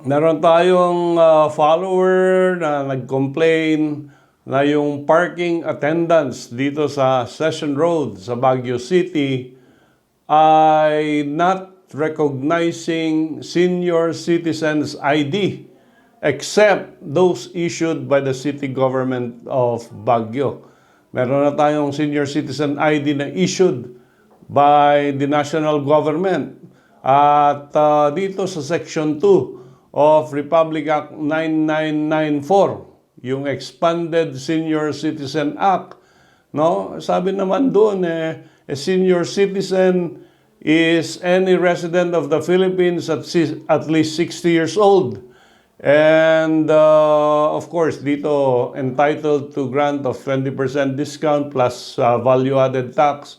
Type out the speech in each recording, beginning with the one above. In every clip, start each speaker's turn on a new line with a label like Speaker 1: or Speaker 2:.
Speaker 1: Meron tayong follower na nag-complain na yung parking attendants dito sa Session Road sa Baguio City ay not recognizing senior citizens ID except those issued by the city government of Baguio. Meron na tayong senior citizen ID na issued by the national government. At dito sa Section 2 of Republic Act 9994, yung Expanded Senior Citizen Act, no? Sabi naman doon a senior citizen is any resident of the Philippines at least 60 years old. And of course, dito entitled to grant of 20% discount plus value-added tax.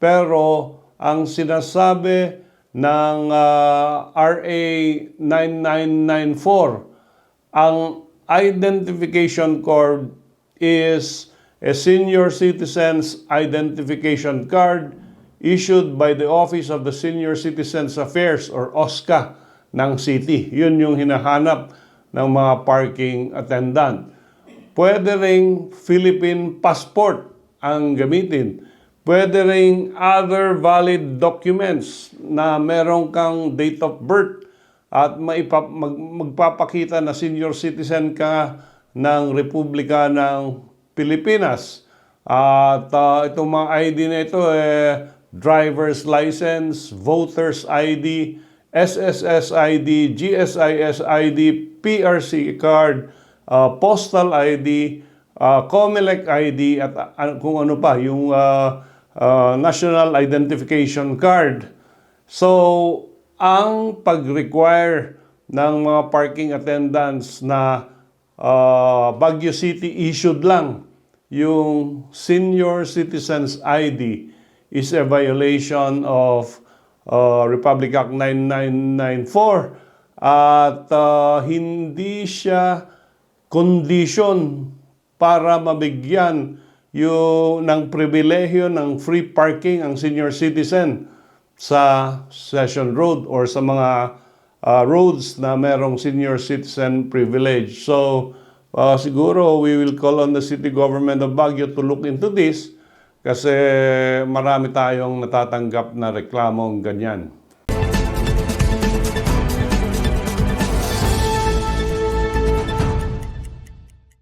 Speaker 1: Pero ang sinasabi ng RA 9994, ang identification card is a senior citizen's identification card issued by the Office of the Senior Citizens Affairs or OSCA ng city. Yun yung hinahanap ng mga parking attendant. Pwede ring Philippine passport ang gamitin. Pwede ring other valid documents na meron kang date of birth at magpapakita na senior citizen ka ng Republika ng Pilipinas. At itong mga ID na ito, driver's license, voter's ID, SSS ID, GSIS ID, PRC card, postal ID, COMELEC ID, at kung ano pa, yung National Identification Card. So, ang pag-require ng mga parking attendants na Baguio City issued lang yung Senior Citizens ID is a violation of Republic Act 9994 at hindi siya condition para mabigyan yung ng pribilehyo ng free parking ang senior citizen sa Session Road or sa mga roads na merong senior citizen privilege. So siguro we will call on the city government of Baguio to look into this kasi marami tayong natatanggap na reklamong ganyan.